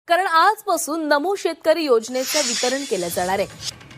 कारण आजपासून नमो शेतकरी योजनेचे वितरण केले जाणार आहे।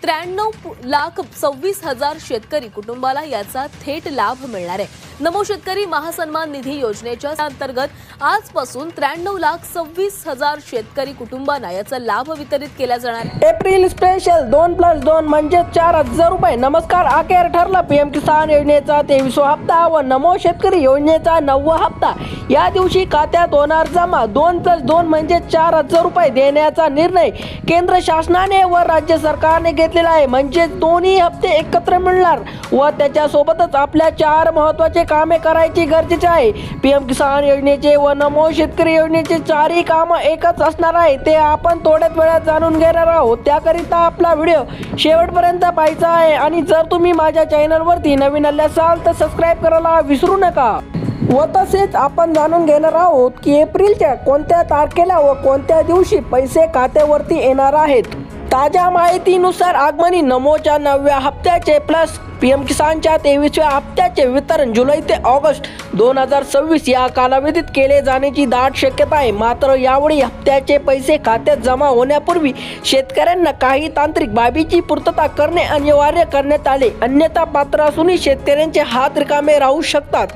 93,26,000 शेतकरी कुटुंबाला याचा थेट लाभ मिळणार आहे। नमो शेतकरी महासन्मान निधी योजनेच्या अंतर्गत आजपासून 93,26,000 शेतकरी कुटुंबांना याचा लाभ वितरित केला जाणार आहे। एप्रिल स्पेशल 2+2 म्हणजे 4,000 रुपये। नमस्कार, अखेर ठरला पीएम किसान योजनेचा 23वा हप्ता व नमो शेतकरी योजनेचा 9वा हप्ता। या दिवशी खात्यात होणार जमा 2+2 म्हणजे 4,000 रुपये देण्याचा निर्णय केंद्र शासनाने व राज्य सरकारने घेतलेला आहे। म्हणजे दोन्ही हप्ते एकत्र मिळणार व त्याच्यासोबतच आपल्या 4 महत्त्वाचे कामे करायची गरजेचे आहे। पीएम किसान योजनेचे व नमो शेतकरी योजनेचे 4ही काम एकच असणार आहे। ते आपण थोड्याच वेळात जाणून घेणार आहोत। त्याकरिता आपला व्हिडिओ शेवटपर्यंत पाहायचा आहे आणि जर तुम्ही माझ्या चॅनलवरती नवीन आले असाल तर सबस्क्राइब करायला विसरू नका। व तसेच आपण जाणून घेणार आहोत की एप्रिलच्या कोणत्या तारखेला व कोणत्या दिवशी पैसे खात्यावरती येणार आहेत। ताज्या माहितीनुसार आगमनी नमोच्या 9व्या हप्त्याचे प्लस पीएम किसानच्या 23व्या हप्त्याचे वितरण जुलै ते ऑगस्ट 2026 या कालावधीत केले जाण्याची दाट शक्यता आहे। मात्र यावेळी हप्त्याचे पैसे खात्यात जमा होण्यापूर्वी शेतकऱ्यांना काही तांत्रिक बाबीची पूर्तता करणे अनिवार्य करण्यात आले, अन्यथा पात्र असूनही शेतकऱ्यांचे हात रिकामे राहू शकतात।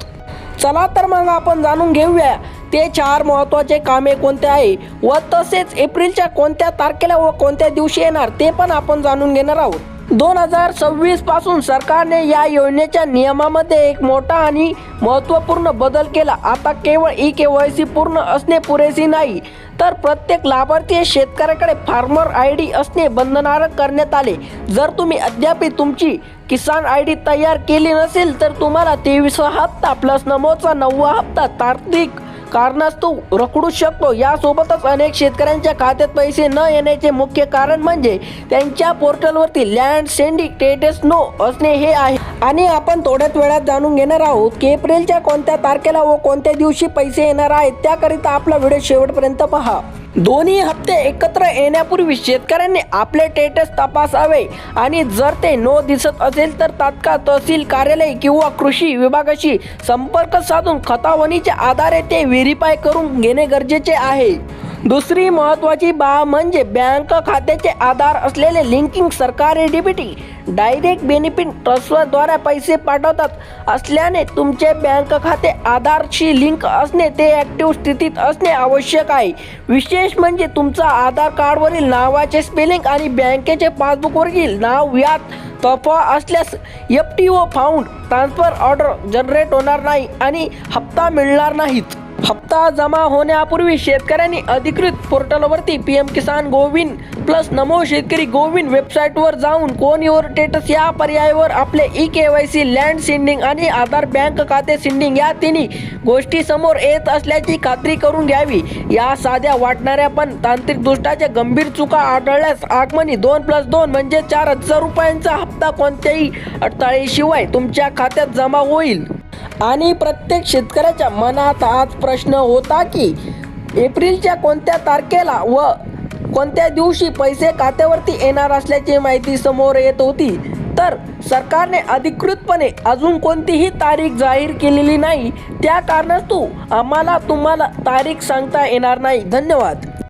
चला तर मग आपण जाणून घेऊया ते 4 महत्त्वाचे कामे कोणते आहे व तसेच एप्रिलच्या कोणत्या तारखेला व कोणत्या दिवशी येणार ते पण आपण जाणून घेणार आहोत। 2026 पासून सरकारने या योजनेच्या नियमामध्ये एक मोठा आणि महत्त्वपूर्ण बदल केला। आता केवळ ई-केवायसी पूर्ण असणे पुरेसे नाही, तर प्रत्येक लाभार्थी शेतकऱ्याकडे फार्मर ID असणे बंधनकारक करण्यात आले। जर तुम्ही अद्याप तुमची किसान ID तयार केली नसेल तर तुम्हाला 23वा हप्ता प्लस नमोचा 9वा हप्ता तांत्रिक कारणास्तव रखडू शकतो। यासोबतच अनेक शेतकऱ्यांच्या खात्यात पैसे न येण्याचे मुख्य कारण म्हणजे त्यांच्या पोर्टलवरती लँड सेंडिंग स्टेटस नो असणे हे आहे। आणि आपण थोड्याच वेळात जाणून घेणार आहोत की एप्रिलच्या कोणत्या तारखेला व कोणत्या दिवशी पैसे येणार आहेत। त्याकरिता आपला व्हिडिओ शेवटपर्यंत पहा। दोन्ही हप्ते एकत्र येण्यापूर्वी शेतकऱ्यांनी आपले स्टेटस तपासावे आणि जर ते नो दिसत असेल तर तात्काळ तहसील कार्यालय किंवा कृषी विभागाशी संपर्क साधून खतावणीच्या आधारे ते व्हेरीफाय करून घेणे गरजेचे आहे। दुसरी महत्त्वाची बाब म्हणजे बँक खात्याचे आधार असलेले लिंकिंग। सरकारी डीबीटी डायरेक्ट बेनिफिट ट्रान्सफरद्वारे पैसे पाठवतात असल्याने तुमचे बँक खाते आधारशी लिंक असणे ते ॲक्टिव्ह स्थितीत असणे आवश्यक आहे। विशेष म्हणजे तुमचा आधार कार्डवरील नावाचे स्पेलिंग आणि बँकेचे पासबुकवरील नाव यात तफा असल्यास FTO found transfer order generate होणार नाही आणि हप्ता मिळणार नाहीत। हप्ता जमा होण्यापूर्वी शेतकऱ्यांनी अधिकृत पोर्टलवरती पीएम किसान गोविन प्लस नमो शेतकरी गोविन वेबसाईटवर जाऊन कोण युअर स्टेटस या पर्यायावर आपले ई-केवायसी, लँड सेंडिंग आणि आधार बँक खाते सेंडिंग या तिन्ही गोष्टी समोर येत असल्याची खात्री करून घ्यावी। या साध्या वाटणाऱ्या पण तांत्रिक दृष्ट्या गंभीर चुका आढळल्यास आगमनी 2+2 म्हणजे 4,000 रुपयांचा हप्ता कोणत्याही अडथळ्याशिवाय तुमच्या खात्यात जमा होईल। आणि प्रत्येक शेतकऱ्याच्या मनात आज प्रश्न होता की एप्रिलच्या कोणत्या तारखेला व कोणत्या दिवशी पैसे खात्यावरती येणार असल्याची माहिती समोर येत होती, तर सरकारने अधिकृतपणे अजून कोणतीही तारीख जाहीर केलेली नाही। त्या कारणास्तव आम्हाला तुम्हाला तारीख सांगता येणार नाही। धन्यवाद।